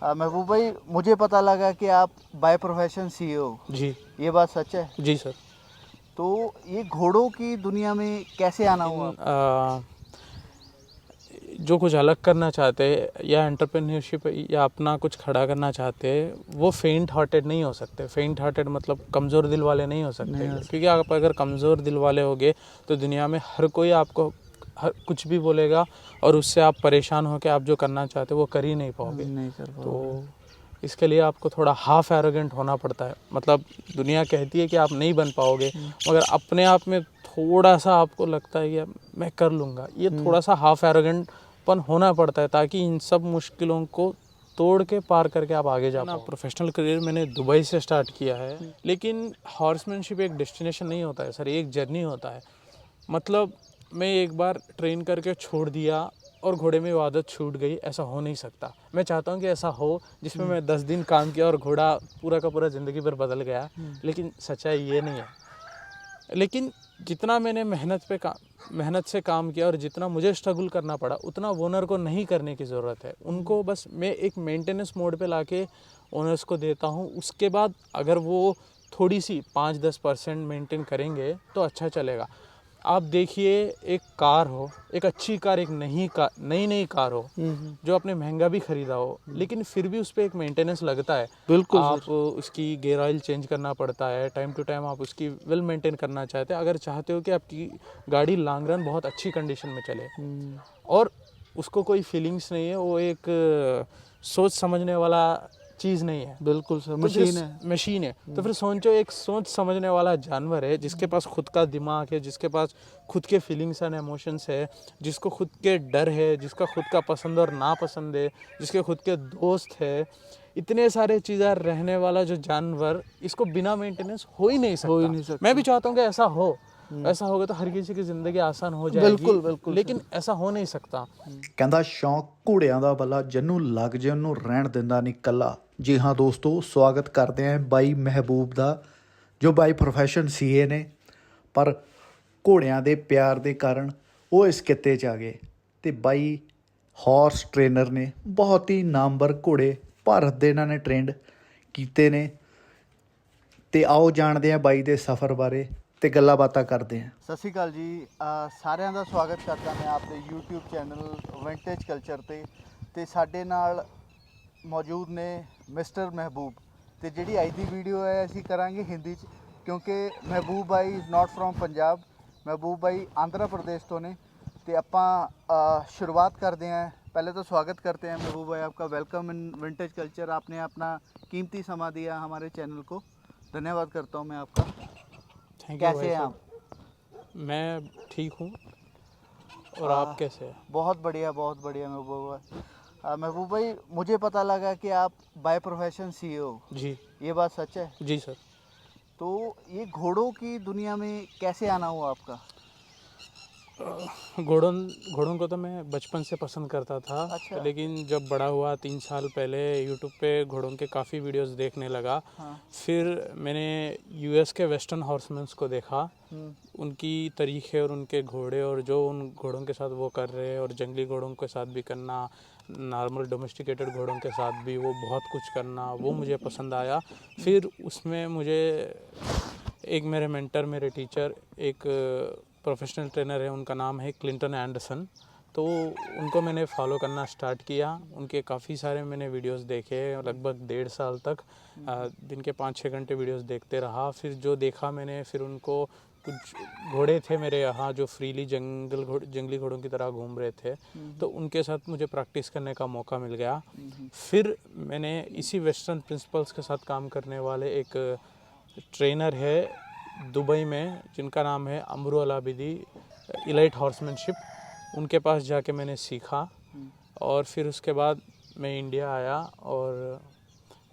महबूब भाई, मुझे पता लगा कि आप बाय प्रोफेशन सीईओ। जी ये बात सच है? जी सर। तो ये घोड़ों की दुनिया में कैसे आना हुआ? जो कुछ अलग करना चाहते हैं या एंटरप्रेन्योरशिप या अपना कुछ खड़ा करना चाहते हैं वो फेंट हार्टेड नहीं हो सकते। फेंट हार्टेड मतलब कमज़ोर दिल वाले नहीं हो सकते, क्योंकि आप अगर कमज़ोर दिल वाले होगे तो दुनिया में हर कोई आपको हर कुछ भी बोलेगा और उससे आप परेशान होकर आप जो करना चाहते हो वो कर ही नहीं पाओगे। नहीं कर तो पाओगे। इसके लिए आपको थोड़ा हाफ एरोगेंट होना पड़ता है। मतलब दुनिया कहती है कि आप नहीं बन पाओगे, मगर अपने आप में थोड़ा सा आपको लगता है कि मैं कर लूँगा। ये थोड़ा सा हाफ एरोगेंट पन होना पड़ता है ताकि इन सब मुश्किलों को तोड़ के पार करके आप आगे जा पाओ। प्रोफेशनल करियर मैंने दुबई से स्टार्ट किया है, लेकिन हॉर्समैनशिप एक डेस्टिनेशन नहीं होता है सर, एक जर्नी होता है। मतलब मैं एक बार ट्रेन करके छोड़ दिया और घोड़े में वो आदत छूट गई, ऐसा हो नहीं सकता। मैं चाहता हूँ कि ऐसा हो जिसमें मैं 10 दिन काम किया और घोड़ा पूरा का पूरा ज़िंदगी भर बदल गया, लेकिन सच्चाई ये नहीं है। लेकिन जितना मैंने मेहनत से काम किया और जितना मुझे स्ट्रगल करना पड़ा उतना ओनर को नहीं करने की ज़रूरत है। उनको बस मैं एक मेंटेनेंस मोड पे लाके ओनर्स को देता हूँ। उसके बाद अगर वो थोड़ी सी 5-10% मेंटेन करेंगे तो अच्छा चलेगा। आप देखिए, एक कार हो, एक अच्छी कार, एक नई कार हो जो आपने महंगा भी खरीदा हो, लेकिन फिर भी उस पर एक मेंटेनेंस लगता है। बिल्कुल आप उसकी गियर ऑयल चेंज करना पड़ता है, टाइम टू टाइम आप उसकी वेल मेंटेन करना चाहते हैं अगर चाहते हो कि आपकी गाड़ी लॉन्ग रन बहुत अच्छी कंडीशन में चले। और उसको कोई फीलिंग्स नहीं है, वो एक सोच समझने वाला चीज़ नहीं है। बिल्कुल सर, तो मशीन है। तो फिर सोचो, एक सोच समझने वाला जानवर है जिसके पास खुद का दिमाग है, जिसके पास खुद के फीलिंग्स एंड इमोशंस है, जिसको खुद के डर है, जिसका खुद का पसंद और नापसंद है, जिसके खुद के दोस्त है। इतने सारे चीज़ें रहने वाला जो जानवर, इसको बिना मेंटेनेंस हो ही नहीं सकता। मैं भी चाहता हूँ कि ऐसा हो। ऐसा होगा तो हर किसी की ज़िंदगी आसान हो जाएगी, लेकिन ऐसा हो नहीं सकता। ਕਹਿੰਦਾ ਸ਼ੌਂਕ ਘੋੜਿਆਂ ਦਾ ਬੱਲਾ ਜਿਹਨੂੰ ਲੱਗ ਜੇ ਉਹਨੂੰ ਰਹਿਣ ਦਿੰਦਾ ਨਹੀਂ ਕੱਲਾ। ਜੀ ਹਾਂ ਦੋਸਤੋ, ਸਵਾਗਤ ਕਰਦੇ ਆਂ ਬਾਈ ਮਹਿਬੂਬ ਦਾ, ਜੋ ਬਾਈ ਪ੍ਰੋਫੈਸ਼ਨ ਸੀਏ ਨੇ, ਪਰ ਘੋੜਿਆਂ ਦੇ ਪਿਆਰ ਦੇ ਕਾਰਨ ਉਹ ਇਸ ਕਿੱਤੇ 'ਚ ਆ ਗਏ ਅਤੇ ਬਾਈ ਹਾਰਸ ਟ੍ਰੇਨਰ ਨੇ। ਬਹੁਤ ਹੀ ਨਾਮਵਰ ਘੋੜੇ ਭਾਰਤ ਦੇ ਇਹਨਾਂ ਨੇ ਟ੍ਰੇਨਡ ਕੀਤੇ ਨੇ। ਅਤੇ ਆਓ ਜਾਣਦੇ ਹਾਂ ਬਾਈ ਦੇ ਸਫ਼ਰ ਬਾਰੇ ਤੇ ਗੱਲਾਂ ਬਾਤਾਂ ਕਰਦੇ ਹਾਂ। ਸਤਿ ਸ਼੍ਰੀ ਅਕਾਲ ਜੀ, ਸਾਰਿਆਂ ਦਾ ਸਵਾਗਤ ਕਰਦਾ ਮੈਂ ਆਪਣੇ YouTube ਚੈਨਲ ਵਿੰਟੇਜ ਕਲਚਰ ਤੇ ਸਾਡੇ ਨਾਲ ਮੌਜੂਦ ਨੇ ਮਿਸਟਰ ਮਹਿਬੂਬ। ਤੇ ਜਿਹੜੀ ਅੱਜ ਦੀ ਵੀਡੀਓ ਹੈ ਅਸੀਂ ਕਰਾਂਗੇ ਹਿੰਦੀ 'ਚ, ਕਿਉਂਕਿ ਮਹਿਬੂਬ ਭਾਈ ਇਜ਼ ਨਾਟ ਫਰੋਮ ਪੰਜਾਬ। ਮਹਿਬੂਬ ਭਾਈ ਆਂਧਰਾ प्रदेश तो ने। तो आप शुरुआत करते हैं। पहले तो स्वागत करते हैं महबूब भाई आपका, वेलकम इन विंटेज कल्चर। आपने अपना कीमती समय दिया हमारे चैनल को, धन्यवाद करता हूं मैं आपका। Thank you. कैसे हैं आप? मैं ठीक हूँ, और आप कैसे हैं? बहुत बढ़िया, बहुत बढ़िया महबूब भाई। महबूब भाई, मुझे पता लगा कि आप बाय प्रोफेशन सीईओ। जी ये बात सच है? जी सर। तो ये घोड़ों की दुनिया में कैसे आना हुआ आपका? घोड़ों को तो मैं बचपन से पसंद करता था। अच्छा। लेकिन जब बड़ा हुआ 3 साल पहले यूट्यूब पे घोड़ों के काफ़ी वीडियोस देखने लगा। हाँ। फिर मैंने यूएस के वेस्टर्न हॉर्समैन्स को देखा, उनकी तरीके और उनके घोड़े, और जो उन घोड़ों के साथ वो कर रहे हैं, और जंगली घोड़ों के साथ भी करना, नॉर्मल डोमेस्टिकेटेड घोड़ों के साथ भी वो बहुत कुछ करना, वो मुझे पसंद आया। फिर उसमें मुझे एक मेरे मेंटर, मेरे टीचर, एक प्रोफेशनल ट्रेनर है, उनका नाम है क्लिंटन एंडरसन। तो उनको मैंने फॉलो करना स्टार्ट किया। उनके काफ़ी सारे मैंने वीडियोस देखे, लगभग 1.5 साल तक दिन के 5-6 घंटे वीडियोस देखते रहा। फिर जो देखा मैंने, फिर उनको कुछ घोड़े थे मेरे यहाँ जो फ्रीली जंगली घोड़ों की तरह घूम रहे थे, तो उनके साथ मुझे प्रैक्टिस करने का मौका मिल गया। फिर मैंने इसी वेस्टर्न प्रिंसिपल्स के साथ काम करने वाले एक ट्रेनर है दुबई में, जिनका नाम है अमरू अलाबिदी, इलाइट हॉर्समैनशिप, उनके पास जाके मैंने सीखा। और फिर उसके बाद मैं इंडिया आया, और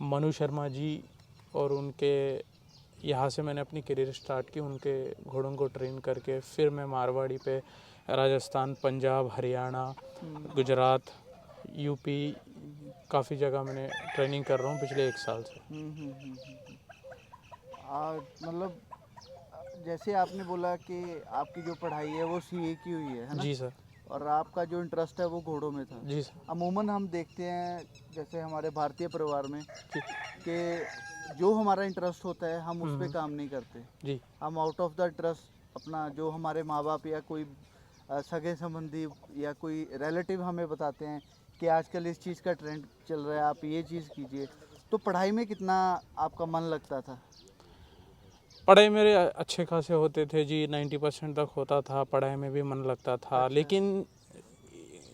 मनु शर्मा जी और उनके यहाँ से मैंने अपनी करियर स्टार्ट की, उनके घोड़ों को ट्रेन करके। फिर मैं मारवाड़ी पे राजस्थान, पंजाब, हरियाणा, गुजरात, यूपी, काफ़ी जगह मैंने ट्रेनिंग कर रहा हूँ पिछले 1 साल से। मतलब जैसे आपने बोला कि आपकी जो पढ़ाई है वो सीए की हुई है ना? जी सर। और आपका जो इंटरेस्ट है वो घोड़ों में था। जी सर। अमूमन हम देखते हैं जैसे हमारे भारतीय परिवार में जी कि जो हमारा इंटरेस्ट होता है हम उस पर काम नहीं करते। जी हम आउट ऑफ द इंटरेस्ट अपना जो हमारे माँ बाप या कोई सगे संबंधी या कोई रिलेटिव हमें बताते हैं कि आजकल इस चीज़ का ट्रेंड चल रहा है, आप ये चीज़ कीजिए। तो पढ़ाई में कितना आपका मन लगता था? पढ़ाई मेरे अच्छे खासे होते थे जी, 90% तक होता था, पढ़ाई में भी मन लगता था। लेकिन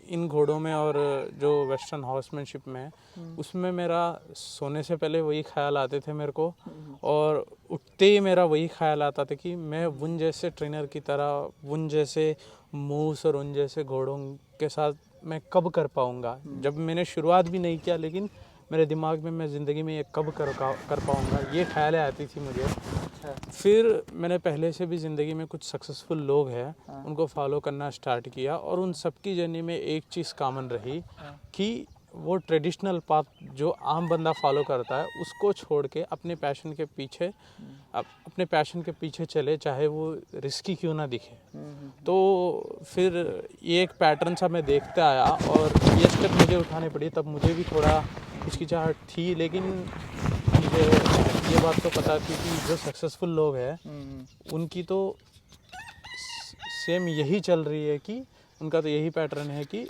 इन घोड़ों में और जो वेस्टर्न हॉर्समैनशिप में, उसमें मेरा सोने से पहले वही ख्याल आते थे मेरे को, और उठते ही मेरा वही ख्याल आता था कि मैं उन जैसे ट्रेनर की तरह, उन जैसे मूव्स और उन जैसे घोड़ों के साथ मैं कब कर पाऊँगा। जब मैंने शुरुआत भी नहीं किया, लेकिन मेरे दिमाग में मैं ज़िंदगी में ये कब कर पाऊँगा, ये ख्यालें आती थी मुझे। फिर मैंने पहले से भी ज़िंदगी में कुछ सक्सेसफुल लोग हैं, उनको फॉलो करना स्टार्ट किया, और उन सबकी जर्नी में एक चीज़ कॉमन रही कि वो ट्रेडिशनल पाथ जो आम बंदा फॉलो करता है उसको छोड़ के अपने पैशन के पीछे चले, चाहे वो रिस्की क्यों ना दिखे। तो फिर ये एक पैटर्न सा मैं देखते आया, और ये स्टेप मुझे उठाने पड़ी। तब मुझे भी थोड़ा हिचकिचाहट थी, लेकिन मुझे ये बात तो पता थी कि जो सक्सेसफुल लोग हैं उनकी तो सेम यही चल रही है, कि उनका तो यही पैटर्न है कि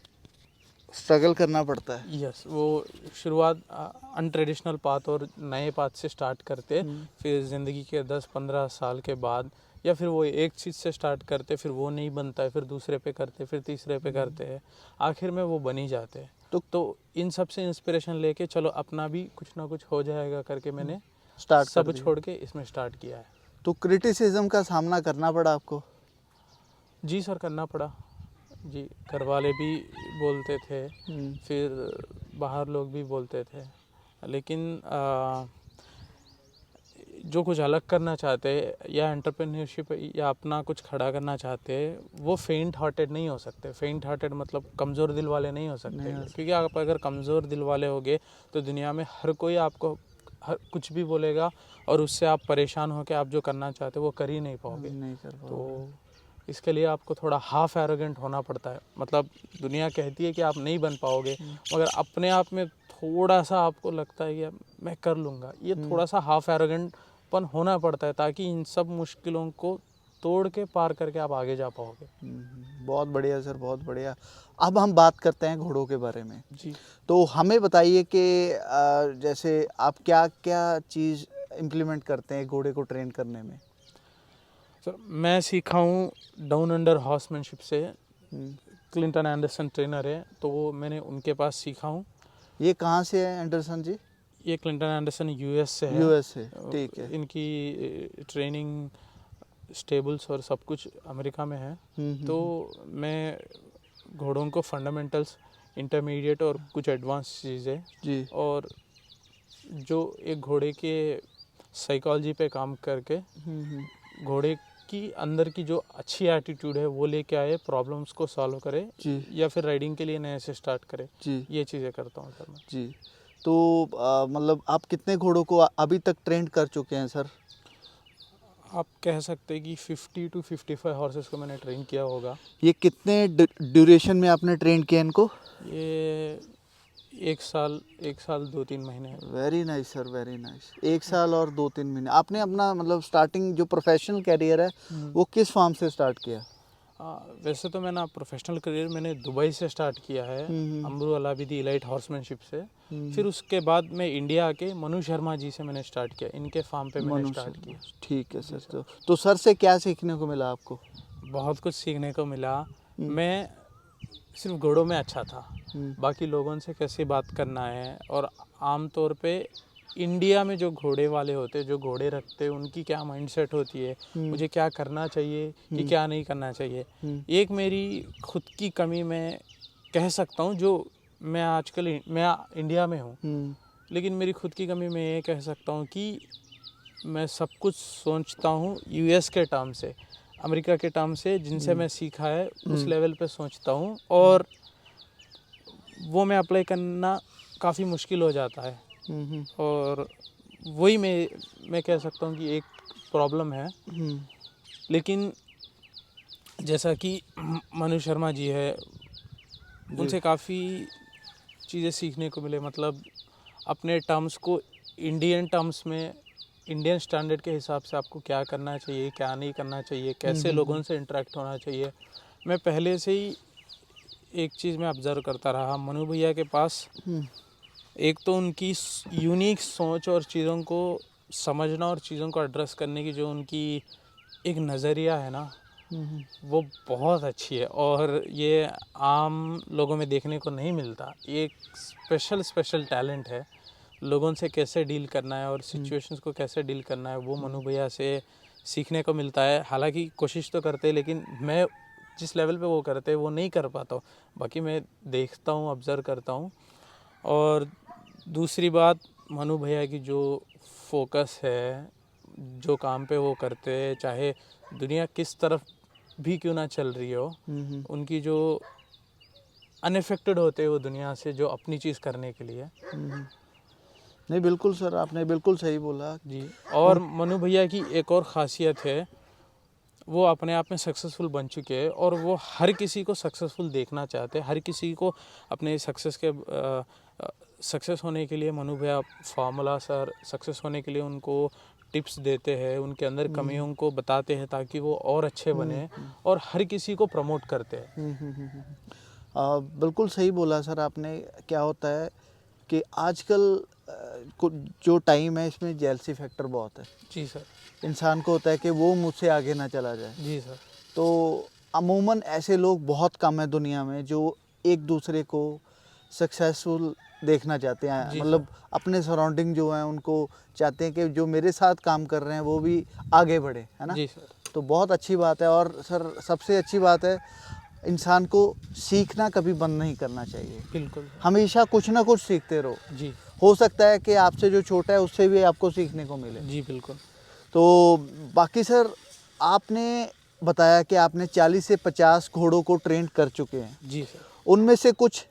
स्ट्रगल करना पड़ता है। यस, वो शुरुआत अनट्रेडिशनल पाथ और नए पाथ से स्टार्ट करते, फिर ज़िंदगी के 10-15 साल के बाद, या फिर वो एक चीज़ से स्टार्ट करते, फिर वो नहीं बनता है, फिर दूसरे पे करते, फिर तीसरे पे करते हैं, आखिर में वो बन ही जाते हैं। तो इन सब से इंस्पिरेशन लेके चलो अपना भी कुछ ना कुछ हो जाएगा करके मैंने स्टार्ट सब छोड़ के इसमें स्टार्ट किया है। तो क्रिटिसिज्म का सामना करना पड़ा आपको? जी सर, करना पड़ा जी। घर वाले भी बोलते थे, फिर बाहर लोग भी बोलते थे, लेकिन जो कुछ अलग करना चाहते या एंटरप्रेन्योरशिप या अपना कुछ खड़ा करना चाहते, वो फेंट हार्टेड नहीं हो सकते। फेंट हार्टेड मतलब कमज़ोर दिल वाले नहीं हो सकते, क्योंकि आप अगर कमज़ोर दिल वाले होगे तो दुनिया में हर कोई आपको कुछ भी बोलेगा, और उससे आप परेशान होकर आप जो करना चाहते वो कर ही नहीं पाओगे। तो इसके लिए आपको थोड़ा हाफ एरोगेंट होना पड़ता है। मतलब दुनिया कहती है कि आप नहीं बन पाओगे, मगर अपने आप में थोड़ा सा आपको लगता है कि मैं कर लूँगा। ये थोड़ा सा हाफ एरोगेंटपन होना पड़ता है, ताकि इन सब मुश्किलों को तोड़ के पार करके आप आगे जा पाओगे। बहुत बढ़िया सर, बहुत बढ़िया। अब हम बात करते हैं घोड़ों के बारे में। जी। तो हमें बताइए कि जैसे आप क्या क्या चीज़ इम्प्लीमेंट करते हैं घोड़े को ट्रेन करने में? सर, मैं सीखा हूँ डाउन अंडर हॉर्समैनशिप से। क्लिंटन एंडरसन ट्रेनर है, तो वो मैंने उनके पास सीखा हूँ। ये कहाँ से है एंडरसन जी? ये क्लिंटन एंडरसन यूएस से है। यूएस से, ठीक है। इनकी ट्रेनिंग स्टेबल्स और सब कुछ अमेरिका में है। तो मैं घोड़ों को फंडामेंटल्स, इंटरमीडिएट और कुछ एडवांस चीज़ें जी, और जो एक घोड़े के साइकोलॉजी पे काम करके घोड़े की अंदर की जो अच्छी एटीट्यूड है वो लेके आए, प्रॉब्लम्स को सॉल्व करे जी, या फिर राइडिंग के लिए नए से स्टार्ट करे। जी, ये चीज़ें करता हूँ सर मैं। जी। तो मतलब आप कितने घोड़ों को अभी तक ट्रेन कर चुके हैं सर? आप कह सकते हैं कि 50 to 55 हॉर्सेस को मैंने ट्रेन किया होगा। ये कितने ड्यूरेशन में आपने ट्रेन किया इनको? ये एक साल 2-3 महीने। Very nice sir, very nice. 1 साल और 2-3 महीने। आपने अपना मतलब स्टार्टिंग जो प्रोफेशनल कैरियर है वो किस फार्म से स्टार्ट किया? वैसे तो मैंने प्रोफेशनल करियर मैंने दुबई से स्टार्ट किया है, अमरू अलाबिदी इलाइट हॉर्समैनशिप से। फिर उसके बाद मैं इंडिया आके मनु शर्मा जी से मैंने स्टार्ट किया, इनके फार्म पे मैंने स्टार्ट किया। ठीक है सर। तो सर से क्या सीखने को मिला आपको? बहुत कुछ सीखने को मिला। मैं सिर्फ घोड़ों में अच्छा था, बाकी लोगों से कैसे बात करना है, और आम तौर पे इंडिया में जो घोड़े वाले होते, जो घोड़े रखते हैं, उनकी क्या माइंडसेट होती है, मुझे क्या करना चाहिए कि क्या नहीं करना चाहिए। एक मेरी खुद की कमी मैं कह सकता हूँ, जो मैं आजकल मैं इंडिया में हूँ, लेकिन मेरी खुद की कमी मैं ये कह सकता हूँ कि मैं सब कुछ सोचता हूँ यूएस के टर्म से, अमेरिका के टर्म से, जिनसे मैं सीखा है उस लेवल पे सोचता हूँ, और वो मैं अप्लाई करना काफ़ी मुश्किल हो जाता है। और वही मैं कह सकता हूँ कि एक प्रॉब्लम है। लेकिन जैसा कि मनु शर्मा जी है, उनसे काफ़ी चीज़ें सीखने को मिले। मतलब अपने टर्म्स को इंडियन टर्म्स में, इंडियन स्टैंडर्ड के हिसाब से आपको क्या करना चाहिए, क्या नहीं करना चाहिए, कैसे लोगों से इंटरेक्ट होना चाहिए। मैं पहले से ही एक चीज़ मैं ऑब्ज़र्व करता रहा मनु भैया के पास। एक तो उनकी यूनिक सोच और चीज़ों को समझना और चीज़ों को एड्रेस करने की जो उनकी एक नज़रिया है ना, वो बहुत अच्छी है और ये आम लोगों में देखने को नहीं मिलता। ये एक स्पेशल टैलेंट है। लोगों से कैसे डील करना है और सिचुएशंस को कैसे डील करना है, वो मनु भैया से सीखने को मिलता है। हालांकि कोशिश तो करते हैं, लेकिन मैं जिस लेवल पे वो करते हैं वो नहीं कर पाता हूँ। बाकी मैं देखता हूँ, ऑब्ज़र्व करता हूँ। और दूसरी बात, मनु भैया की जो फोकस है, जो काम पे वो करते हैं, चाहे दुनिया किस तरफ भी क्यों ना चल रही हो, उनकी जो अनएफेक्टेड होते हैं वो दुनिया से, जो अपनी चीज़ करने के लिए। नहीं, बिल्कुल सर, आपने बिल्कुल सही बोला जी। और मनु भैया की एक और ख़ासियत है, वो अपने आप में सक्सेसफुल बन चुके हैं और वो हर किसी को सक्सेसफुल देखना चाहते हैं। हर किसी को अपने सक्सेस होने के लिए मनु भैया फार्मूला सर, सक्सेस होने के लिए उनको टिप्स देते हैं, उनके अंदर कमियों को बताते हैं ताकि वो और अच्छे बने, और हर किसी को प्रमोट करते हैं। बिल्कुल सही बोला सर आपने। क्या होता है कि आजकल जो टाइम है इसमें जेलसी फैक्टर बहुत है। जी सर। इंसान को होता है कि वो मुझसे आगे ना चला जाए। जी सर। तो अमूमन ऐसे लोग बहुत कम हैं दुनिया में जो एक दूसरे को सक्सेसफुल देखना चाहते हैं। मतलब अपने सराउंडिंग जो हैं उनको चाहते हैं कि जो मेरे साथ काम कर रहे हैं वो भी आगे बढ़े, है ना। जी सर। तो बहुत अच्छी बात है। और सर सबसे अच्छी बात है, इंसान को सीखना कभी बंद नहीं करना चाहिए। बिल्कुल। हमेशा कुछ ना कुछ सीखते रहो। जी। हो सकता है कि आपसे जो छोटा है उससे भी आपको सीखने को मिले। जी बिल्कुल। तो बाकी सर, आपने बताया कि आपने 40 से 50 घोड़ों को ट्रेन कर चुके हैं। जी सर। उनमें से कुछ,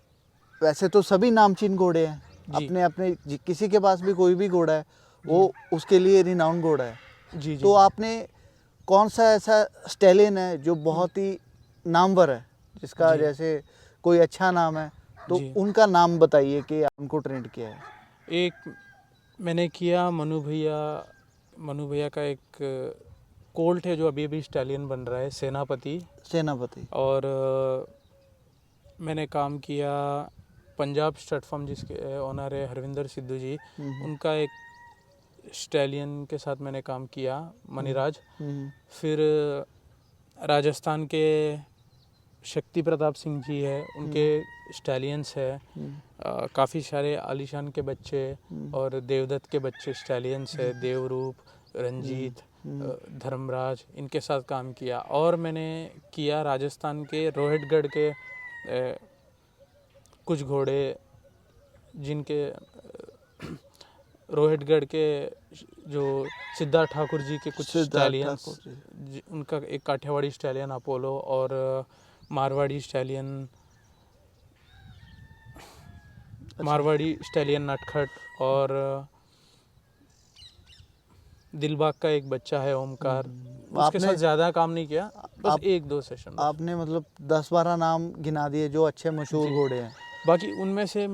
वैसे तो सभी नामचीन घोड़े हैं, जी। अपने अपने किसी के पास भी कोई भी घोड़ा है वो उसके लिए रिनाउंड घोड़ा है। जी। जी। तो आपने कौन सा ऐसा स्टैलियन है जो बहुत ही नामवर है, जिसका जैसे कोई अच्छा नाम है, तो जी। उनका नाम बताइए कि आपको ट्रेंड किया है। एक मैंने किया मनु भैया का एक कोल्ट है जो अभी अभी स्टैलियन बन रहा है, सेनापति। और मैंने काम किया पंजाब स्टड फार्म, जिसके ओनर है हरविंदर सिद्धू जी, उनका एक स्टैलियन के साथ मैंने काम किया, मनीराज। फिर राजस्थान के शक्ति प्रताप सिंह जी है, उनके स्टैलियंस है। काफ़ी सारे आलीशान के बच्चे और देवदत्त के बच्चे स्टैलियंस है, देवरूप, रंजीत, धर्मराज, इनके साथ काम किया। और मैंने किया राजस्थान के रोहितगढ़ के कुछ घोड़े, जिनके रोहितगढ़ के जो सिद्धार्थ ठाकुर जी के कुछ स्टैलियंस, उनका एक काठियावाड़ी स्टैलियन अपोलो और मारवाड़ी स्टैलियन नटखट, और दिलबाग का एक बच्चा है ओमकार। उसके साथ ज़्यादा काम नहीं किया, बस एक दो सेशन। आपने मतलब 10-12 नाम गिना दिए जो अच्छे मशहूर घोड़े हैं। बाकी उनमें से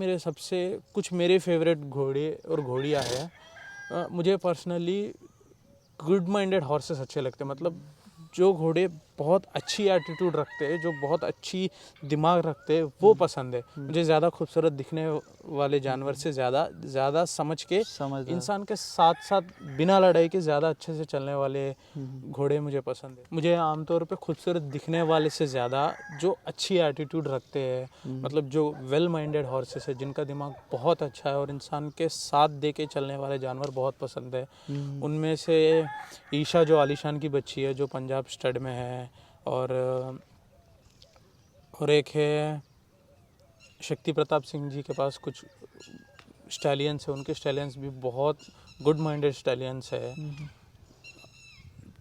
कुछ मेरे फेवरेट घोड़े और घोड़ियाँ हैं। मुझे पर्सनली गुड माइंडेड हॉर्सेस अच्छे लगते हैं। मतलब जो घोड़े बहुत अच्छी एटीट्यूड रखते हैं, जो बहुत अच्छी दिमाग रखते हैं, वो पसंद है मुझे। ज़्यादा खूबसूरत दिखने वाले जानवर से ज़्यादा समझ के इंसान के साथ साथ बिना लड़ाई के ज़्यादा अच्छे से चलने वाले घोड़े मुझे पसंद है। मुझे आमतौर पे खूबसूरत दिखने वाले से ज़्यादा जो अच्छी एटीट्यूड रखते हैं, मतलब जो वेल माइंडेड हॉर्सेस है, जिनका दिमाग बहुत अच्छा है और इंसान के साथ दे के चलने वाले जानवर बहुत पसंद है। उनमें से ईशा जो आलीशान की बच्ची है, जो पंजाब स्टड में है, और एक है शक्ति प्रताप सिंह जी के पास कुछ स्टैलियंस है, उनके स्टैलियंस भी बहुत गुड माइंडेड स्टैलियंस है।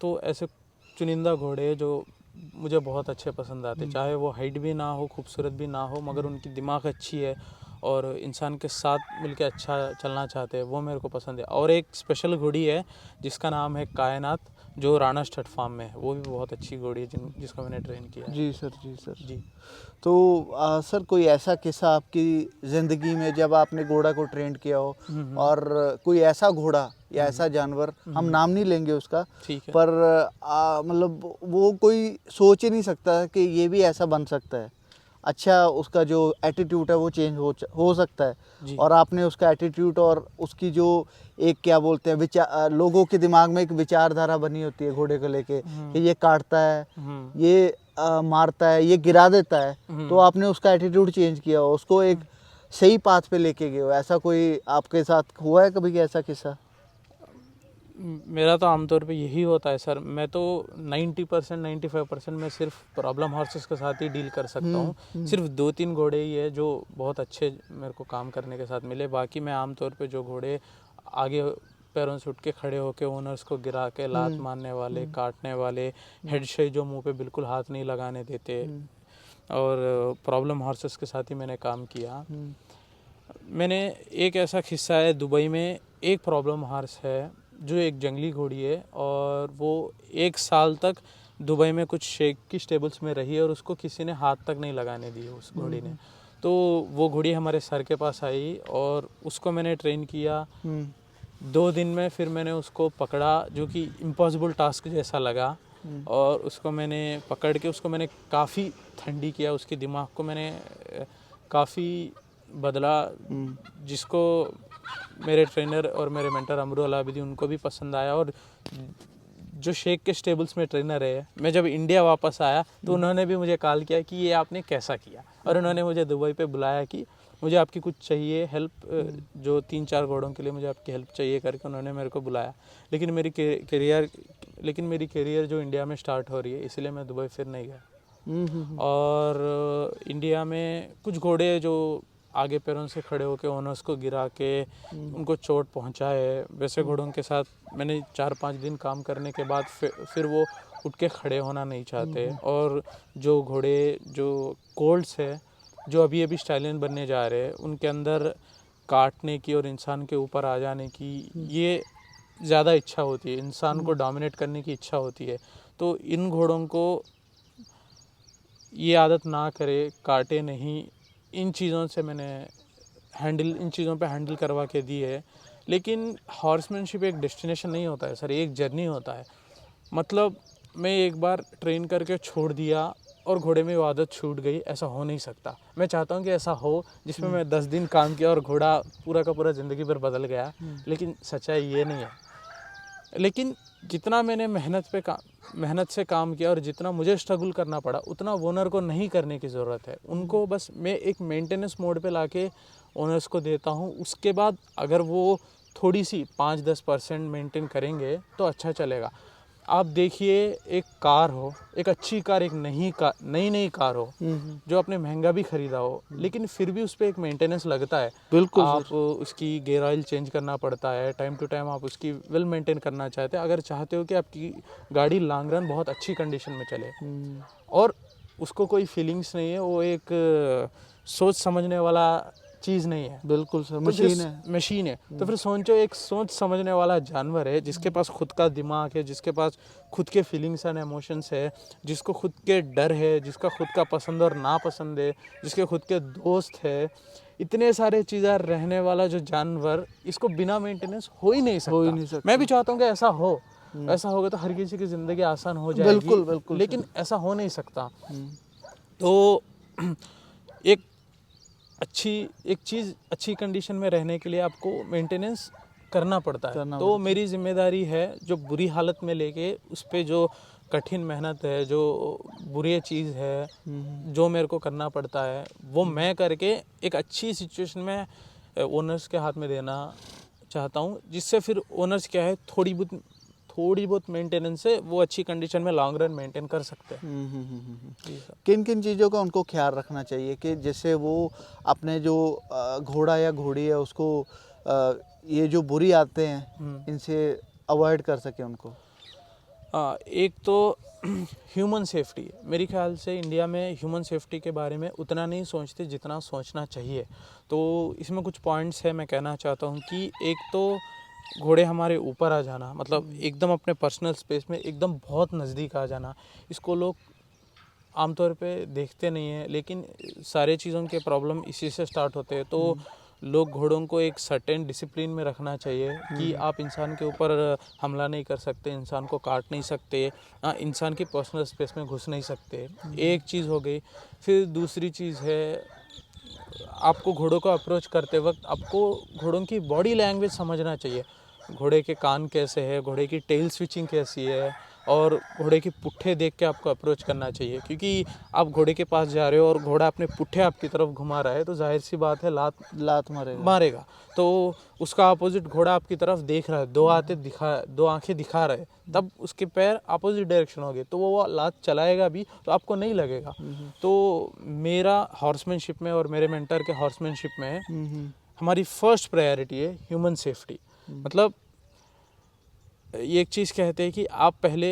तो ऐसे चुनिंदा घोड़े जो मुझे बहुत अच्छे पसंद आते, चाहे वो हाइट भी ना हो, खूबसूरत भी ना हो, मगर उनकी दिमाग अच्छी है और इंसान के साथ मिलके अच्छा चलना चाहते हैं, वो मेरे को पसंद है। और एक स्पेशल घोड़ी है जिसका नाम है कायनात, जो राणा स्टड फार्म में है, वो भी बहुत अच्छी घोड़ी है जिसको मैंने ट्रेन किया है। जी सर, जी सर। जी। तो सर कोई ऐसा किस्सा आपकी ज़िंदगी में जब आपने घोड़ा को ट्रेन किया हो, और कोई ऐसा घोड़ा या ऐसा जानवर, हम नाम नहीं लेंगे उसका, ठीक है। पर मतलब वो कोई सोच ही नहीं सकता कि ये भी ऐसा बन सकता है, अच्छा उसका जो एटीट्यूड है वो चेंज हो सकता है, जी। और आपने उसका एटीट्यूड और उसकी जो एक क्या बोलते हैं विचार, लोगों के दिमाग में एक विचारधारा बनी होती है घोड़े को लेके कि ये काटता है, ये मारता है, ये गिरा देता है, तो आपने उसका एटीट्यूड चेंज किया हो, उसको एक सही पाथ पे लेके गए हो। ऐसा कोई आपके साथ हुआ है कभी कि ऐसा किस्सा? मेरा तो आमतौर पे यही होता है सर। मैं तो 90% 95% मैं सिर्फ प्रॉब्लम हॉर्सेस के साथ ही डील कर सकता हूँ। सिर्फ 2-3 घोड़े ही है जो बहुत अच्छे मेरे को काम करने के साथ मिले। बाकी मैं आमतौर पे जो घोड़े आगे पैरों से उठ के खड़े होके ओनर्स को गिरा के लात मारने वाले, काटने वाले, हेड से जो मुंह पे बिल्कुल हाथ नहीं लगाने देते, और प्रॉब्लम हॉर्सेस के साथ ही मैंने काम किया। मैंने एक ऐसा किस्सा है, दुबई में एक प्रॉब्लम हॉर्स है जो एक जंगली घोड़ी है, और वो 1 साल तक दुबई में कुछ शेख की स्टेबल्स में रही और उसको किसी ने हाथ तक नहीं लगाने दी उस घोड़ी ने। तो वो घोड़ी हमारे सर के पास आई और उसको मैंने ट्रेन किया 2 दिन में। फिर मैंने उसको पकड़ा, जो कि इम्पॉसिबल टास्क जैसा लगा, और उसको मैंने पकड़ के उसको मैंने काफ़ी ठंडी किया, उसके दिमाग को मैंने काफ़ी बदला, जिसको मेरे ट्रेनर और मेरे मेंटर अमरू अल आबिदी उनको भी पसंद आया। और जो शेख के स्टेबल्स में ट्रेनर है, मैं जब इंडिया वापस आया तो उन्होंने भी मुझे कॉल किया कि ये आपने कैसा किया, और उन्होंने मुझे दुबई पे बुलाया कि मुझे आपकी कुछ चाहिए हेल्प, जो 3-4 घोड़ों के लिए मुझे आपकी हेल्प चाहिए करके उन्होंने मेरे को बुलाया। लेकिन मेरी करियर जो इंडिया में स्टार्ट हो रही है, इसलिए मैं दुबई फिर नहीं गया। और इंडिया में कुछ घोड़े जो आगे पैरों से खड़े होकर ओनर्स को गिरा के उनको चोट पहुंचाए, वैसे घोड़ों के साथ मैंने 4-5 दिन काम करने के बाद फिर वो उठ के खड़े होना नहीं चाहते। और जो घोड़े जो कोल्ड्स है, जो अभी स्टाइलियन बनने जा रहे हैं, उनके अंदर काटने की और इंसान के ऊपर आ जाने की ये ज़्यादा इच्छा होती है, इंसान को डोमिनेट करने की इच्छा होती है। तो इन घोड़ों को ये आदत ना करे, काटे नहीं, इन चीज़ों से मैंने इन चीज़ों पे हैंडल करवा के दी है। लेकिन हॉर्समैनशिप एक डेस्टिनेशन नहीं होता है सर, एक जर्नी होता है। मतलब मैं एक बार ट्रेन करके छोड़ दिया और घोड़े में वो आदत छूट गई, ऐसा हो नहीं सकता। मैं चाहता हूँ कि ऐसा हो जिसमें मैं 10 दिन काम किया और घोड़ा पूरा का पूरा ज़िंदगी भर बदल गया, लेकिन सच्चाई ये नहीं है। लेकिन जितना मैंने मेहनत से काम किया और जितना मुझे स्ट्रगल करना पड़ा, उतना ओनर को नहीं करने की ज़रूरत है। उनको बस मैं एक मेंटेनेंस मोड पे लाके ओनर्स को देता हूँ। उसके बाद अगर वो थोड़ी सी 5-10% मेंटेन करेंगे तो अच्छा चलेगा। आप देखिए, एक कार हो, एक अच्छी कार, एक नई कार हो, जो आपने महंगा भी खरीदा हो, लेकिन फिर भी उस पर एक मेंटेनेंस लगता है। बिल्कुल आप उसकी गियर ऑयल चेंज करना पड़ता है, टाइम टू टाइम आप उसकी वेल मेंटेन करना चाहते हैं, अगर चाहते हो कि आपकी गाड़ी लॉन्ग रन बहुत अच्छी कंडीशन में चले। और उसको कोई फीलिंग्स नहीं है, वो एक सोच समझने वाला चीज़ नहीं है। बिल्कुल सर, मशीन है। तो फिर सोचो, एक सोच समझने वाला जानवर है जिसके पास खुद का दिमाग है, जिसके पास खुद के फीलिंग्स एंड इमोशंस है, जिसको खुद के डर है, जिसका खुद का पसंद और नापसंद है, जिसके खुद के दोस्त है, इतने सारे चीज़ें रहने वाला जो जानवर, इसको बिना मेंटेनेंस हो ही नहीं सकता। मैं भी चाहता हूँ कि ऐसा हो, ऐसा होगा तो हर किसी की ज़िंदगी आसान हो जाएगी। बिल्कुल लेकिन ऐसा हो नहीं सकता। तो एक चीज़ अच्छी कंडीशन में रहने के लिए आपको मेंटेनेंस करना पड़ता है। तो मेरी जिम्मेदारी है जो बुरी हालत में लेके उस पे जो कठिन मेहनत है, जो बुरी चीज़ है, जो मेरे को करना पड़ता है, वो मैं करके एक अच्छी सिचुएशन में ओनर्स के हाथ में देना चाहता हूँ, जिससे फिर ओनर्स क्या है, थोड़ी बहुत मेंटेनेंस से वो अच्छी कंडीशन में लॉन्ग रन मेंटेन कर सकते हैं। किन किन चीज़ों का उनको ख्याल रखना चाहिए कि जैसे वो अपने जो घोड़ा या घोड़ी है उसको ये जो बुरी आदतें हैं इनसे अवॉइड कर सके उनको? एक तो ह्यूमन सेफ्टी। मेरे ख्याल से इंडिया में ह्यूमन सेफ्टी के बारे में उतना नहीं सोचते जितना सोचना चाहिए। तो इसमें कुछ पॉइंट्स है मैं कहना चाहता हूँ कि एक तो घोड़े हमारे ऊपर आ जाना, मतलब एकदम अपने पर्सनल स्पेस में एकदम बहुत नज़दीक आ जाना, इसको लोग आमतौर पे देखते नहीं हैं, लेकिन सारे चीज़ों के प्रॉब्लम इसी से स्टार्ट होते हैं। तो लोग घोड़ों को एक सर्टेन डिसिप्लिन में रखना चाहिए कि आप इंसान के ऊपर हमला नहीं कर सकते, इंसान को काट नहीं सकते, इंसान की पर्सनल स्पेस में घुस नहीं सकते। एक चीज़ हो गई। फिर दूसरी चीज़ है, आपको घोड़ों को अप्रोच करते वक्त आपको घोड़ों की बॉडी लैंग्वेज समझना चाहिए। घोड़े के कान कैसे है, घोड़े की टेल स्विचिंग कैसी है, और घोड़े के पुट्ठे देख के आपको अप्रोच करना चाहिए। क्योंकि आप घोड़े के पास जा रहे हो और घोड़ा अपने पुट्ठे आपकी तरफ घुमा रहा है, तो जाहिर सी बात है लात मारेगा। तो उसका अपोजिट घोड़ा आपकी तरफ देख रहा है, दो आंखें दिखा रहा है, तब उसके पैर अपोजिट डायरेक्शन हो गए, तो वो लात चलाएगा भी तो आपको नहीं लगेगा। तो मेरा हॉर्समैनशिप में और मेरे मेंटर के हॉर्समैनशिप में हमारी फर्स्ट प्रायोरिटी है ह्यूमन सेफ्टी। मतलब ये एक चीज़ कहते हैं कि आप पहले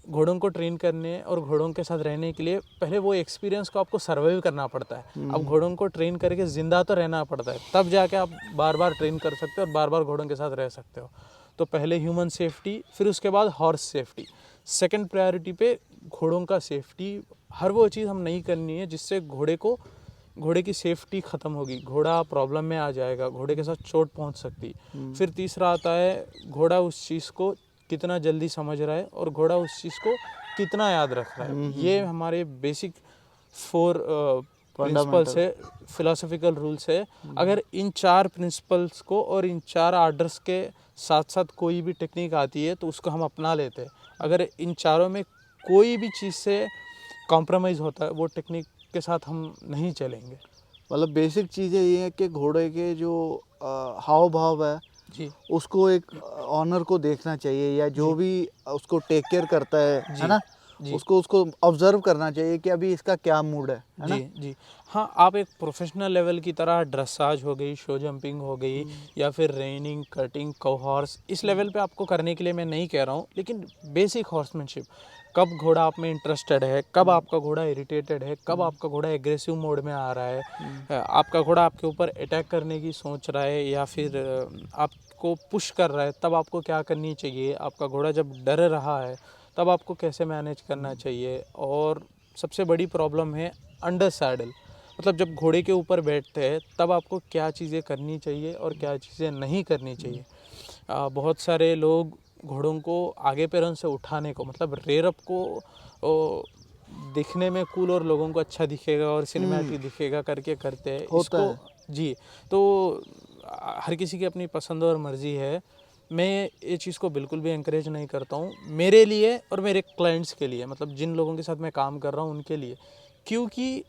घोड़ों को ट्रेन करने और घोड़ों के साथ रहने के लिए पहले वो एक्सपीरियंस को आपको सर्वाइव करना पड़ता है। अब घोड़ों को ट्रेन करके ज़िंदा तो रहना पड़ता है, तब जाके आप बार बार ट्रेन कर सकते हो और बार बार घोड़ों के साथ रह सकते हो। तो पहले ह्यूमन सेफ्टी, फिर उसके बाद हॉर्स सेफ्टी। सेकंड प्रायोरिटी पे घोड़ों का सेफ्टी। हर वो चीज़ हम नहीं करनी है जिससे घोड़े की सेफ्टी ख़त्म होगी, घोड़ा प्रॉब्लम में आ जाएगा, घोड़े के साथ चोट पहुंच सकती। फिर तीसरा आता है घोड़ा उस चीज़ को कितना जल्दी समझ रहा है और घोड़ा उस चीज़ को कितना याद रख रहा है। ये हमारे बेसिक 4 प्रिंसिपल्स है, फिलोसफिकल रूल्स है। अगर इन 4 प्रिंसिपल्स को और इन 4 आर्डर्स के साथ साथ कोई भी टेक्निक आती है तो उसको हम अपना लेते हैं। अगर इन चारों में कोई भी चीज़ से कॉम्प्रोमाइज़ होता है, वो टेक्निक के साथ हम नहीं चलेंगे। मतलब बेसिक चीज़ें ये है कि घोड़े के जो हाव भाव है जी, उसको एक ऑनर को देखना चाहिए, या जो भी उसको टेक केयर करता है ना, उसको ऑब्जर्व करना चाहिए कि अभी इसका क्या मूड है ना। जी। हाँ, आप एक प्रोफेशनल लेवल की तरह ड्रेसाज हो गई, शो जंपिंग हो गई, या फिर रेनिंग, कटिंग, कव हॉर्स, इस लेवल पे आपको करने के लिए मैं नहीं कह रहा हूँ, लेकिन बेसिक हॉर्समैनशिप, कब घोड़ा आप में इंटरेस्टेड है, कब आपका घोड़ा इरिटेटेड है, कब आपका घोड़ा एग्रेसिव मोड में आ रहा है, आपका घोड़ा आपके ऊपर अटैक करने की सोच रहा है या फिर आपको पुश कर रहा है, तब आपको क्या करनी चाहिए, आपका घोड़ा जब डर रहा है तब आपको कैसे मैनेज करना चाहिए। और सबसे बड़ी प्रॉब्लम है अंडर सैडल, मतलब जब घोड़े के ऊपर बैठते हैं तब आपको क्या चीज़ें करनी चाहिए और क्या चीज़ें नहीं करनी चाहिए। बहुत सारे लोग घोड़ों को आगे पैरों से उठाने को, मतलब रेयरअप को दिखने में कूल और लोगों को अच्छा दिखेगा और सिनेमैटिक दिखेगा करके करते हैं इसको। जी, तो हर किसी की अपनी पसंद और मर्ज़ी है। मैं ये चीज़ को बिल्कुल भी एंकरेज नहीं करता हूँ, मेरे लिए और मेरे क्लाइंट्स के लिए, मतलब जिन लोगों के साथ मैं काम कर रहा हूँ उनके लिए। क्योंकि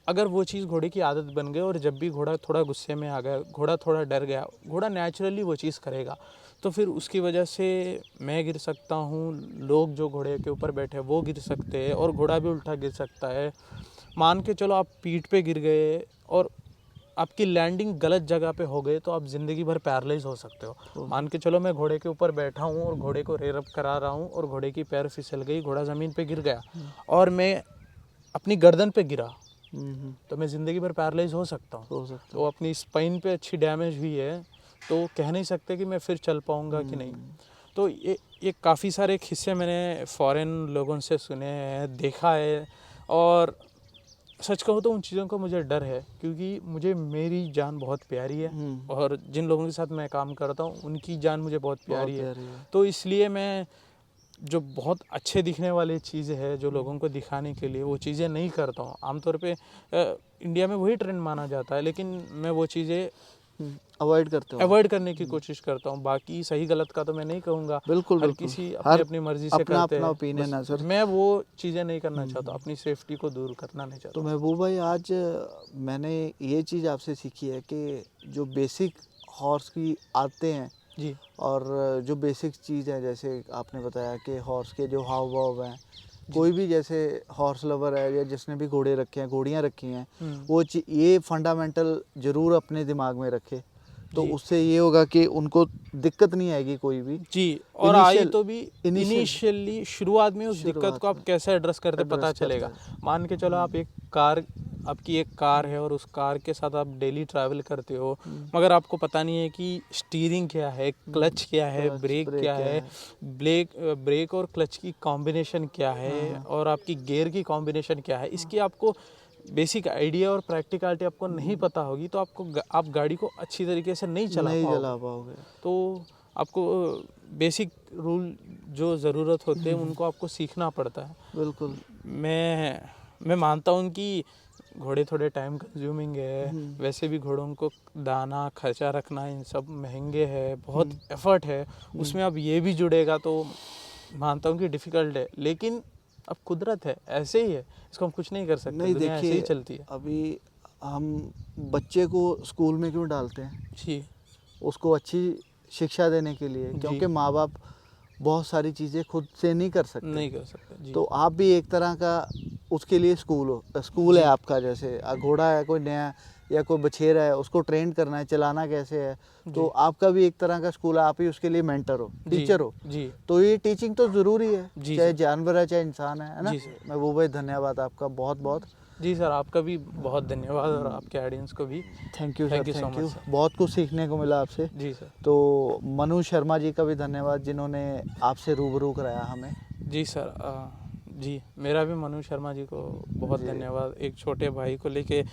अगर वो चीज़ घोड़े की आदत बन गई और जब भी घोड़ा थोड़ा गुस्से में आ गया, घोड़ा थोड़ा डर गया, घोड़ा नेचुरली वो चीज़ करेगा, तो फिर उसकी वजह से मैं गिर सकता हूँ, लोग जो घोड़े के ऊपर बैठे हैं वो गिर सकते हैं, और घोड़ा भी उल्टा गिर सकता है। मान के चलो आप पीठ पे गिर गए और आपकी लैंडिंग गलत जगह पे हो गई तो आप ज़िंदगी भर पैरालाइज हो सकते हो। मान के चलो मैं घोड़े के ऊपर बैठा हूँ और घोड़े को रेयरअप करा रहा हूँ और घोड़े की पैर फिसल गई, घोड़ा ज़मीन पे गिर गया और मैं अपनी गर्दन पे गिरा, तो मैं ज़िंदगी भर पैरालाइज हो सकता हूँ। तो अपनी स्पाइन पे अच्छी डैमेज हुई है तो कह नहीं सकते कि मैं फिर चल पाऊँगा कि नहीं। तो ये काफ़ी सारे किस्से मैंने फ़ॉरेन लोगों से सुने हैं, देखा है, और सच कहूँ तो उन चीज़ों को मुझे डर है, क्योंकि मुझे मेरी जान बहुत प्यारी है और जिन लोगों के साथ मैं काम करता हूँ उनकी जान मुझे बहुत प्यारी है। तो इसलिए मैं जो बहुत अच्छे दिखने वाली चीज़ें है जो लोगों को दिखाने के लिए वो चीज़ें नहीं करता हूँ। आमतौर पे इंडिया में वही ट्रेंड माना जाता है, लेकिन मैं वो चीज़ें अवॉइड करने की कोशिश करता हूँ। बाकी सही गलत का तो मैं नहीं कहूँगा, बिल्कुल हर किसी अपनी मर्जी से करते हैं, ओपिनियन है सर। मैं वो चीज़ें नहीं करना चाहता, अपनी सेफ्टी को दूर करना नहीं चाहता। तो महबूब भाई, आज मैंने ये चीज़ आपसे सीखी है कि जो बेसिक हॉर्स की आदतें हैं जी, और जो बेसिक चीज़ है, जैसे आपने बताया कि हॉर्स के जो हाव भाव हैं, कोई भी जैसे हॉर्स लवर है या जिसने भी घोड़े रखे हैं, घोड़ियाँ रखी हैं, वो ये फंडामेंटल ज़रूर अपने दिमाग में रखे तो जी। उससे ये होगा कि उनको दिक्कत नहीं आएगी कोई भी। जी, और आई Initial- तो भी इनिशियली शुरुआत में उस दिक्कत शुरुआत को आप में कैसे एड्रेस करते address पता करते चलेगा। हैं। मान के चलो आप आपकी एक कार है और उस कार के साथ आप डेली ट्रैवल करते हो, मगर आपको पता नहीं है कि स्टीयरिंग क्या है, क्लच क्या है, क्लच, ब्रेक ब्रेक क्या क्या है, ब्रेक और क्लच की कॉम्बिनेशन क्या है, और आपकी गियर की कॉम्बिनेशन क्या है। इसकी आपको बेसिक आइडिया और प्रैक्टिकलिटी आपको नहीं पता होगी तो आप गाड़ी को अच्छी तरीके से नहीं चला नहीं पाओगे। जला पाओगे। तो आपको बेसिक रूल जो ज़रूरत होते हैं उनको आपको सीखना पड़ता है। बिल्कुल। मैं मानता हूँ कि घोड़े थोड़े टाइम कंज्यूमिंग है, वैसे भी घोड़ों को दाना खर्चा रखना इन सब महंगे है, बहुत एफर्ट है, उसमें अब ये भी जुड़ेगा तो मानता हूँ कि डिफ़िकल्ट है, लेकिन अब कुदरत है, ऐसे ही है, इसको हम कुछ नहीं कर सकते, नहीं दुनिया ऐसे ही देखिए, चलती है। अभी हम बच्चे को स्कूल में क्यों डालते हैं? जी उसको अच्छी शिक्षा देने के लिए, क्योंकि माँ बाप बहुत सारी चीज़ें खुद से नहीं कर सकते। नहीं कर सकते जी। तो आप भी एक तरह का उसके लिए स्कूल है आपका। जैसे घोड़ा है कोई नया या कोई बछेरा है, उसको ट्रेन करना है, चलाना कैसे है, तो आपका भी एक तरह का स्कूल है। आप ही उसके लिए मेंटर हो, जी, टीचर हो। जी तो ये टीचिंग तो ज़रूरी है, जी चाहे सर। जानवर है चाहे इंसान है ना। जी सर। महबूब भाई धन्यवाद आपका बहुत बहुत। जी सर, आपका भी बहुत धन्यवाद और आपके ऑडियंस को भी thank you sir, thank you so thank you. Much sir. बहुत कुछ सीखने को मिला आपसे। जी सर। तो मनु शर्मा जी का भी धन्यवाद जिन्होंने आपसे रूबरू कराया हमें। जी सर, जी मेरा भी मनु शर्मा जी को बहुत जी। धन्यवाद। एक छोटे भाई को लेके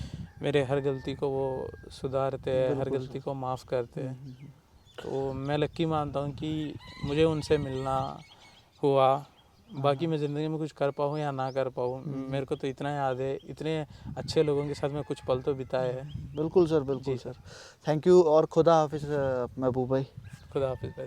मेरे हर गलती को वो सुधारते हैं, हर बिल्कुल गलती को माफ़ करते हैं। तो मैं लक्की मानता हूँ कि मुझे उनसे मिलना हुआ। बाकी मैं ज़िंदगी में कुछ कर पाऊँ या ना कर पाऊँ, मेरे को तो इतना याद है, इतने अच्छे लोगों के साथ मैं कुछ पल तो बिताए हैं। बिल्कुल सर, बिल्कुल जी सर। थैंक यू और खुदा हाफिज़ महबूब भाई। खुदा हाफिज़ भाई।